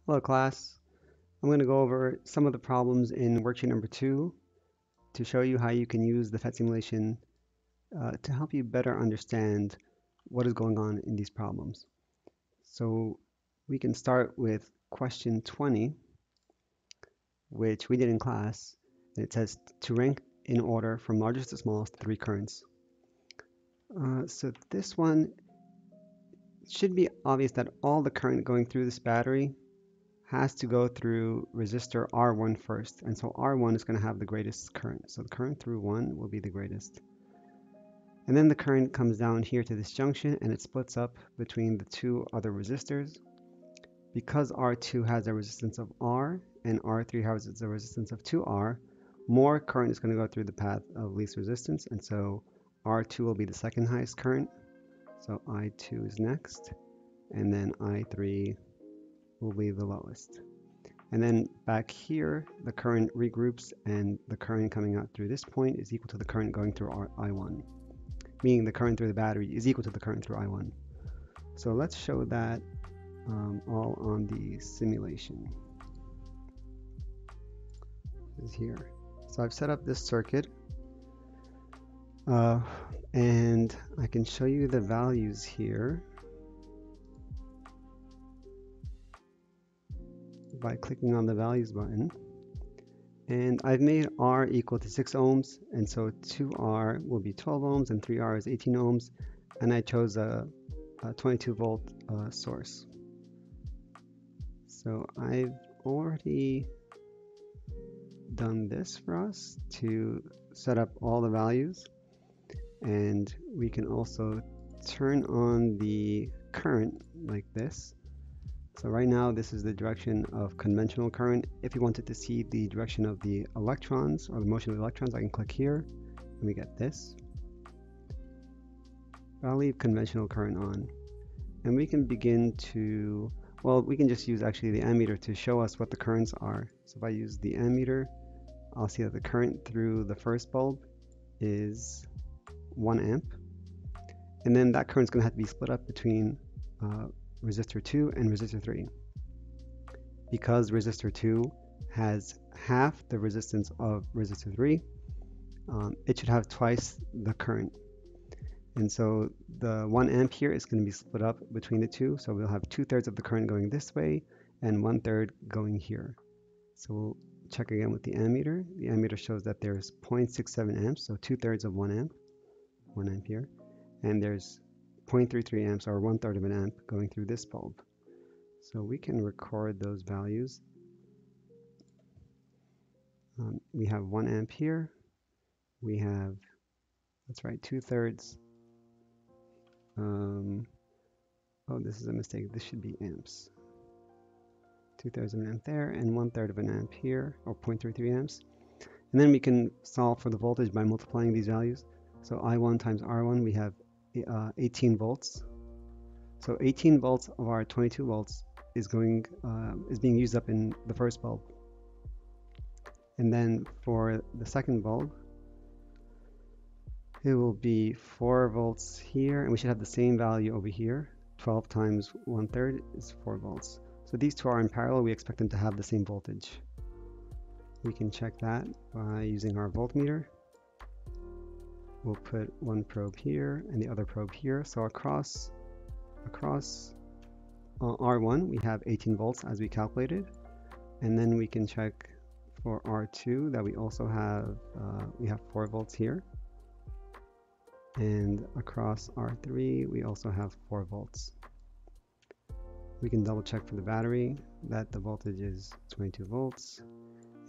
Hello class. I'm going to go over some of the problems in worksheet number 2 to show you how you can use the PhET simulation to help you better understand what is going on in these problems. So we can start with question 20, which we did in class. It says to rank in order from largest to smallest 3 currents. So this one should be obvious that all the current going through this battery has to go through resistor R1 first. And so R1 is going to have the greatest current. So the current through 1 will be the greatest. And then the current comes down here to this junction and it splits up between the two other resistors. Because R2 has a resistance of R and R3 has a resistance of 2R, more current is going to go through the path of least resistance. And so R2 will be the second highest current. So I2 is next. And then I3 will be the lowest. And then back here, the current regroups and the current coming out through this point is equal to the current going through I1, meaning the current through the battery is equal to the current through I1. So let's show that all on the simulation. This is here. So I've set up this circuit and I can show you the values here by clicking on the values button. And I've made R equal to 6 ohms, and so 2R will be 12 ohms and 3R is 18 ohms, and I chose a 22 volt source. So I've already done this for us to set up all the values, and we can also turn on the current like this. So right now, this is the direction of conventional current. If you wanted to see the direction of the electrons or the motion of the electrons, I can click here and we get this. I'll leave conventional current on. And we can begin to, well, we can just use actually the ammeter to show us what the currents are. So if I use the ammeter, I'll see that the current through the first bulb is 1 amp. And then that current is going to have to be split up between resistor 2 and resistor 3. Because resistor 2 has half the resistance of resistor 3, it should have twice the current. And so the 1 amp here is going to be split up between the two. So we'll have 2/3 of the current going this way and 1/3 going here. So we'll check again with the ammeter. The ammeter shows that there's 0.67 amps, so 2/3 of 1 amp, 1 amp here. And there's 0.33 amps, or 1/3 of an amp, going through this bulb. So we can record those values. We have 1 amp here. We have, that's right, 2/3. Oh, this is a mistake. This should be amps. 2/3 of an amp there, and 1/3 of an amp here, or 0.33 amps. And then we can solve for the voltage by multiplying these values. So I1 times R1, we have 18 volts. So 18 volts of our 22 volts is being used up in the first bulb. And then for the second bulb, it will be 4 volts here, and we should have the same value over here. 12 times 1/3 is 4 volts. So these two are in parallel. We expect them to have the same voltage. We can check that by using our voltmeter. We'll put one probe here and the other probe here. So across R1, we have 18 volts as we calculated. And then we can check for R2 that we also have, we have 4 volts here. And across R3, we also have 4 volts. We can double check for the battery that the voltage is 22 volts.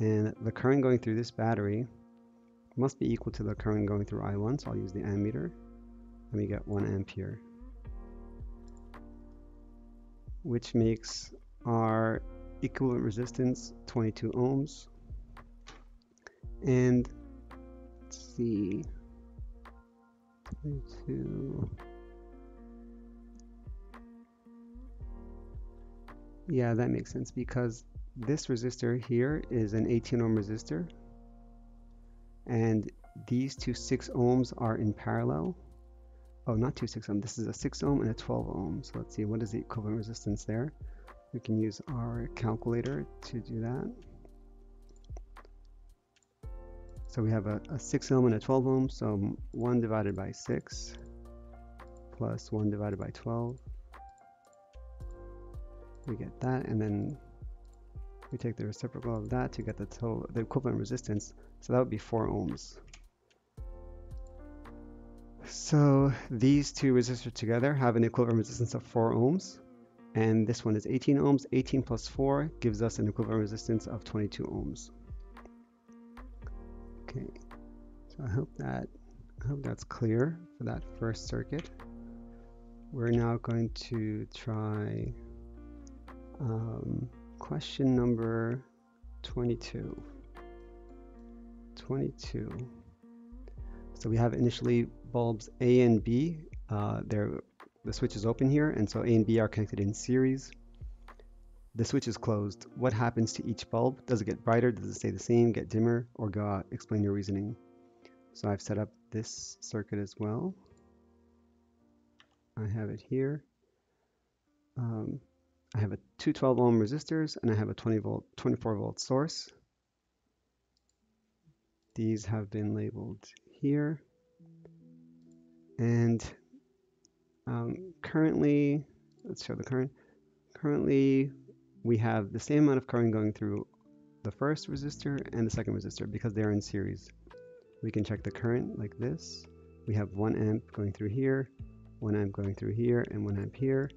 And the current going through this battery must be equal to the current going through I1, so I'll use the ammeter. And we get 1 amp here, which makes our equivalent resistance 22 ohms. And let's see, 22. Yeah, that makes sense because this resistor here is an 18 ohm resistor, and these two 6 ohms are in parallel. Oh, not two 6 ohm. This is a 6 ohm and a 12 ohm. So let's see, what is the equivalent resistance there? We can use our calculator to do that. So we have a 6 ohm and a 12 ohm, so 1 divided by 6 plus 1 divided by 12. We get that, and then we take the reciprocal of that to get the equivalent resistance. So that would be 4 ohms. So these two resistors together have an equivalent resistance of 4 ohms, and this one is 18 ohms. 18 plus 4 gives us an equivalent resistance of 22 ohms. Okay, so I hope that's clear for that first circuit. We're now going to try question number 22. So we have initially bulbs A and B. The switch is open here, and so A and B are connected in series. The switch is closed. What happens to each bulb? Does it get brighter? Does it stay the same, get dimmer, or go out? Explain your reasoning. So I've set up this circuit as well. I have it here. I have two 12 ohm resistors, and I have a 24 volt source. These have been labeled here. And currently, let's show the current. Currently, we have the same amount of current going through the first resistor and the second resistor because they're in series. We can check the current like this. We have 1 amp going through here, 1 amp going through here, and 1 amp here.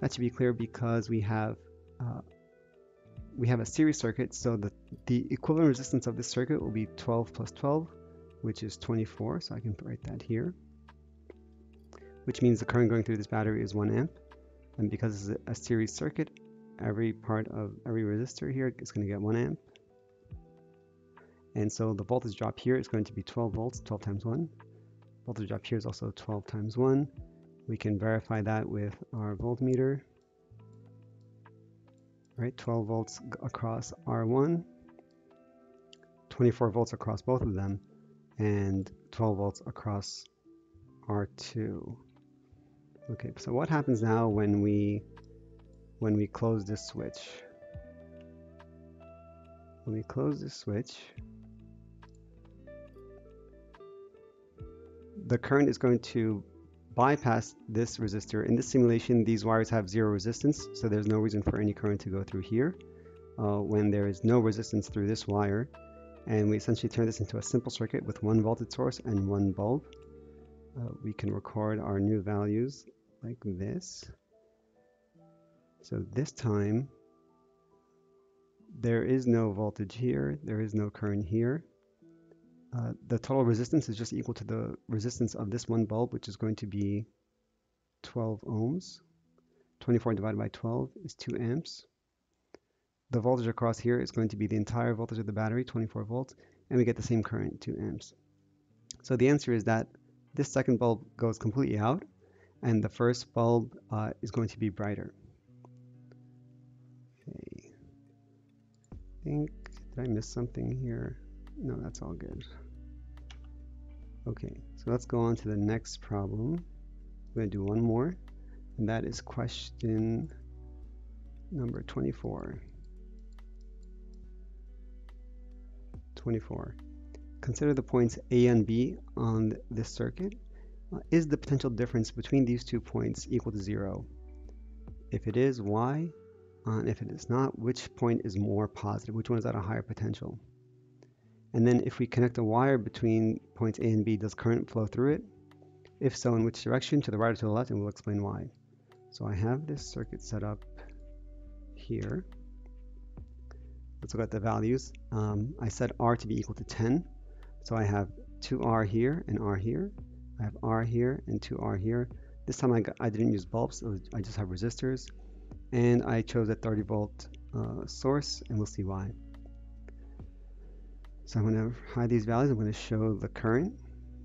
That should be clear because we have a series circuit, so the equivalent resistance of this circuit will be 12 plus 12, which is 24, so I can write that here, which means the current going through this battery is 1 amp, and because it's a series circuit, every part of every resistor here is going to get 1 amp, and so the voltage drop here is going to be 12 volts, 12 times 1. Voltage drop here is also 12 times 1. We can verify that with our voltmeter. Right, 12 volts across R1, 24 volts across both of them, and 12 volts across R2. Okay, so what happens now when we close this switch? When we close this switch, the current is going to bypass this resistor. In this simulation, these wires have zero resistance, so there's no reason for any current to go through here when there is no resistance through this wire. And we essentially turn this into a simple circuit with 1 voltage source and 1 bulb. We can record our new values like this. So this time, there is no voltage here, there is no current here. The total resistance is just equal to the resistance of this 1 bulb, which is going to be 12 ohms. 24 divided by 12 is 2 amps. The voltage across here is going to be the entire voltage of the battery, 24 volts, and we get the same current, 2 amps. So the answer is that this second bulb goes completely out, and the first bulb is going to be brighter. Okay. Did I miss something here? No, that's all good. Okay, so let's go on to the next problem. I'm going to do one more, and that is question number 24. 24. Consider the points A and B on this circuit. Is the potential difference between these 2 points equal to 0? If it is, why? And if it is not, which point is more positive? Which one is at a higher potential? And then if we connect a wire between points A and B, does current flow through it? If so, in which direction? To the right or to the left? And we'll explain why. So I have this circuit set up here. Let's look at the values. I set R to be equal to 10. So I have 2R here and R here. I have R here and 2R here. This time I didn't use bulbs, so I just have resistors. And I chose a 30 volt source, and we'll see why. So I'm going to hide these values. I'm going to show the current,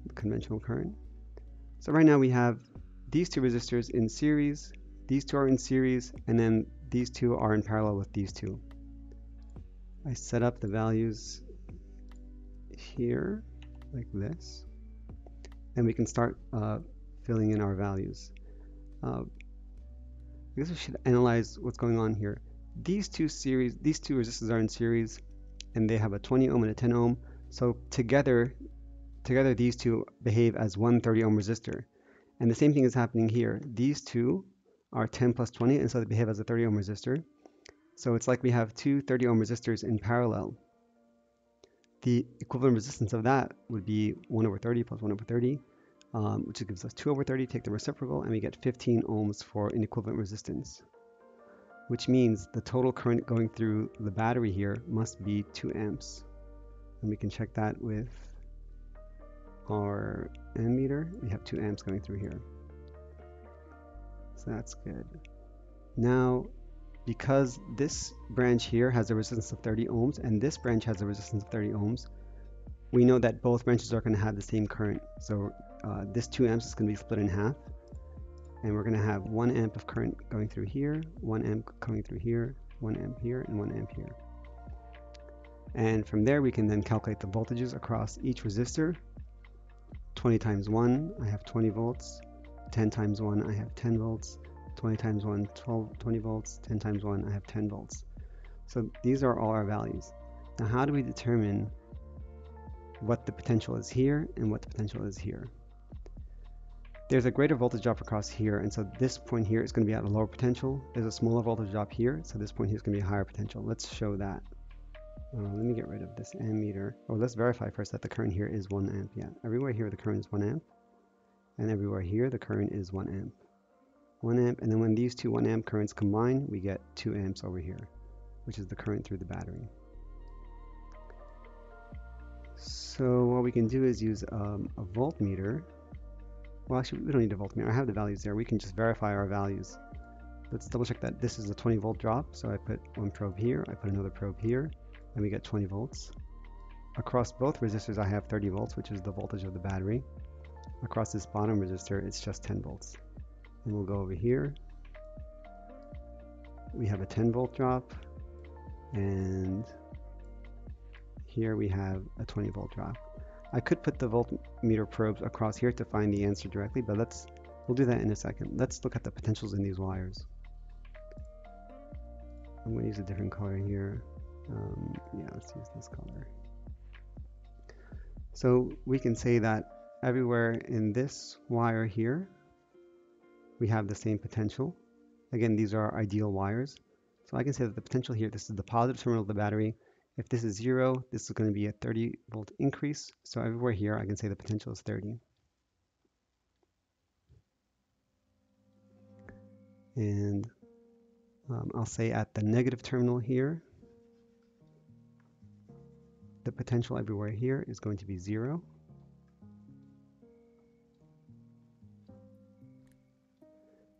the conventional current. So right now we have these 2 resistors in series, these 2 are in series, and then these 2 are in parallel with these 2. I set up the values here like this, and we can start filling in our values. I guess we should analyze what's going on here. These two resistors are in series, and they have a 20 ohm and a 10 ohm. So together these two behave as one 30 ohm resistor. And the same thing is happening here. These two are 10 plus 20, and so they behave as a 30 ohm resistor. So it's like we have two 30 ohm resistors in parallel. The equivalent resistance of that would be 1 over 30 plus 1 over 30, which gives us 2 over 30. Take the reciprocal, and we get 15 ohms for an equivalent resistance, which means the total current going through the battery here must be 2 amps. And we can check that with our ammeter. We have 2 amps going through here. So that's good. Now, because this branch here has a resistance of 30 ohms and this branch has a resistance of 30 ohms, we know that both branches are going to have the same current. So this 2 amps is going to be split in half, and we're going to have 1 amp of current going through here, 1 amp going through here, 1 amp here, and 1 amp here. And from there we can then calculate the voltages across each resistor. 20 times 1, I have 20 volts. 10 times 1, I have 10 volts. 20 times 1, 20 volts. 10 times 1, I have 10 volts. So these are all our values. Now how do we determine what the potential is here and what the potential is here? There's a greater voltage drop across here, and so this point here is going to be at a lower potential. There's a smaller voltage drop here, so this point here is going to be a higher potential. Let's show that. Let me get rid of this ammeter. Oh, let's verify first that the current here is 1 amp. Yeah, everywhere here the current is 1 amp, and everywhere here the current is 1 amp. 1 amp, and then when these two 1 amp currents combine, we get 2 amps over here, which is the current through the battery. So what we can do is use a voltmeter. Well, actually, we don't need a voltmeter. I have the values there. We can just verify our values. Let's double check that this is a 20 volt drop. So I put one probe here, I put another probe here, and we get 20 volts. Across both resistors, I have 30 volts, which is the voltage of the battery. Across this bottom resistor, it's just 10 volts. And we'll go over here. We have a 10 volt drop, and here we have a 20 volt drop. I could put the voltmeter probes across here to find the answer directly, but we'll do that in a second. Let's look at the potentials in these wires. I'm going to use a different color here. Yeah, let's use this color. So we can say that everywhere in this wire here, we have the same potential. Again, these are ideal wires. So I can say that the potential here, this is the positive terminal of the battery. If this is 0, this is going to be a 30 volt increase. So everywhere here, I can say the potential is 30. And I'll say at the negative terminal here, the potential everywhere here is going to be 0.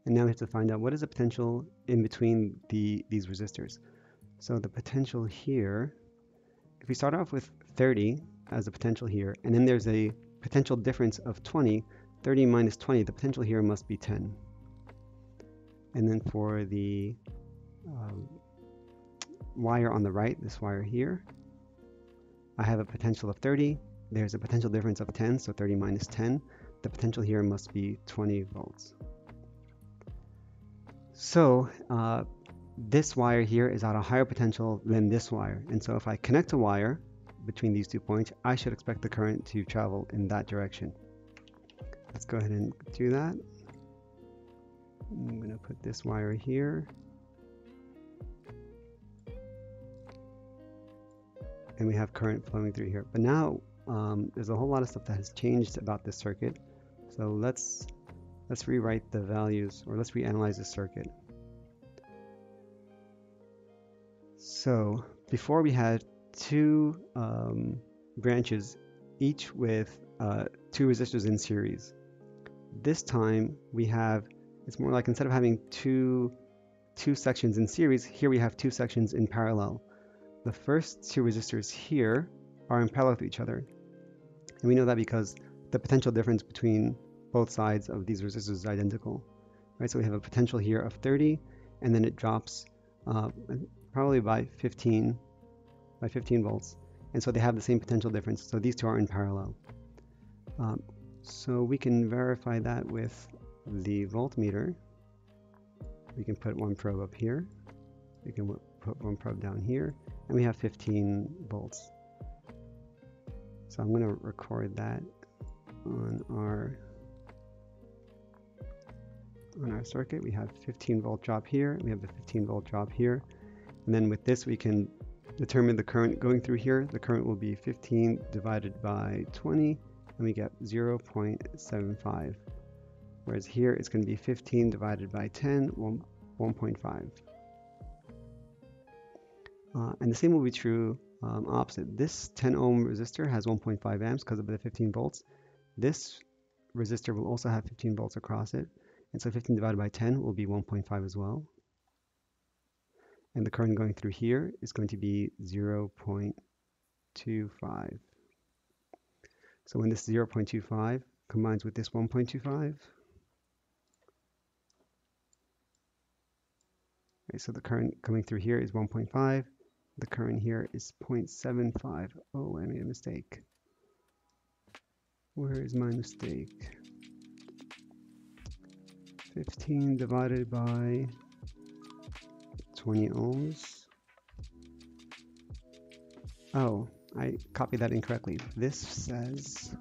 And now we have to find out what is the potential in between these resistors. So the potential here, if we start off with 30 as a potential here, and then there's a potential difference of 20, 30 minus 20, the potential here must be 10. And then for the wire on the right, this wire here, I have a potential of 30. There's a potential difference of 10, so 30 minus 10. The potential here must be 20 volts. So this wire here is at a higher potential than this wire. And so if I connect a wire between these 2 points, I should expect the current to travel in that direction. Let's go ahead and do that. I'm going to put this wire here. And we have current flowing through here. But now there's a whole lot of stuff that has changed about this circuit. So let's rewrite the values, or let's reanalyze this circuit. So before we had 2 branches, each with 2 resistors in series. This time we have, it's more like instead of having two sections in series, here we have 2 sections in parallel. The first 2 resistors here are in parallel to each other. And we know that because the potential difference between both sides of these resistors is identical. Right? So we have a potential here of 30, and then it drops probably by 15 volts. And so they have the same potential difference. So these 2 are in parallel. So we can verify that with the voltmeter. We can put one probe up here. We can put one probe down here, and we have 15 volts. So I'm going to record that on our circuit. We have 15 volt drop here, we have the 15 volt drop here, and then with this we can determine the current going through here. The current will be 15 divided by 20, and we get 0.75. Whereas here it's going to be 15 divided by 10, 1.5. And the same will be true opposite. This 10 ohm resistor has 1.5 amps because of the 15 volts. This resistor will also have 15 volts across it. And so 15 divided by 10 will be 1.5 as well. And the current going through here is going to be 0.25. So when this 0.25 combines with this 1.25, okay, so the current coming through here is 1.5. The current here is 0.75. Oh, I made a mistake. Where is my mistake? 15 divided by 20 ohms. Oh, I copied that incorrectly. This says,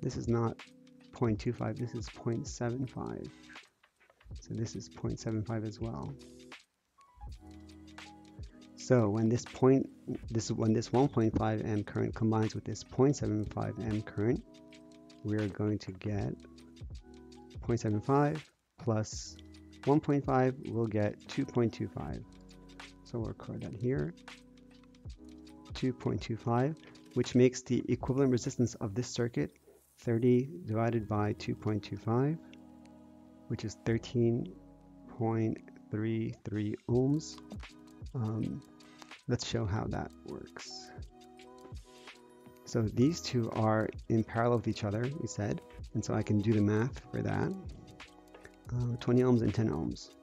this is not 0.25, this is 0.75. So this is 0.75 as well. So when this 1.5 amp current combines with this 0.75 amp current, we're going to get 0.75 plus 1.5, we'll get 2.25. So we'll record that here, 2.25, which makes the equivalent resistance of this circuit 30 divided by 2.25, which is 13.33 ohms. Let's show how that works. So these two are in parallel with each other, we said, and so I can do the math for that. 20 ohms and 10 ohms.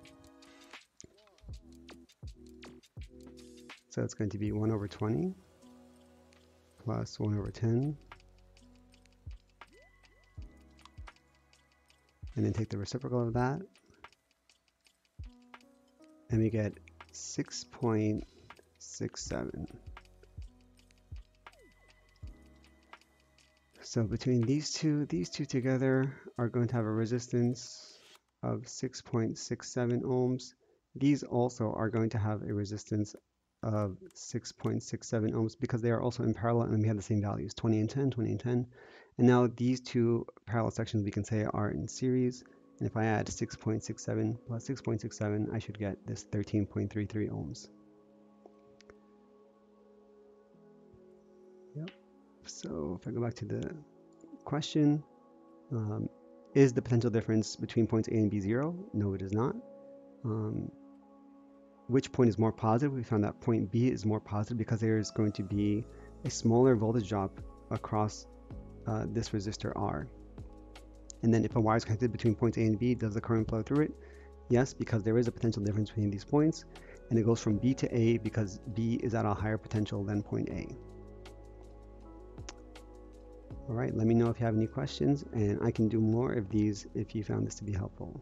So it's going to be 1 over 20 plus 1 over 10. And then take the reciprocal of that. And we get 6.67. So between these two together are going to have a resistance of 6.67 ohms. These also are going to have a resistance of 6.67 ohms because they are also in parallel and we have the same values, 20 and 10, 20 and 10. And now these two parallel sections we can say are in series. And if I add 6.67 plus 6.67, I should get this 13.33 ohms. Yep. So if I go back to the question, is the potential difference between points A and B 0? No, it is not. Which point is more positive? We found that point B is more positive because there is going to be a smaller voltage drop across this resistor R. And then if a wire is connected between points A and B, does the current flow through it? Yes, because there is a potential difference between these points, and it goes from B to A because B is at a higher potential than point A. All right, let me know if you have any questions, and I can do more of these if you found this to be helpful.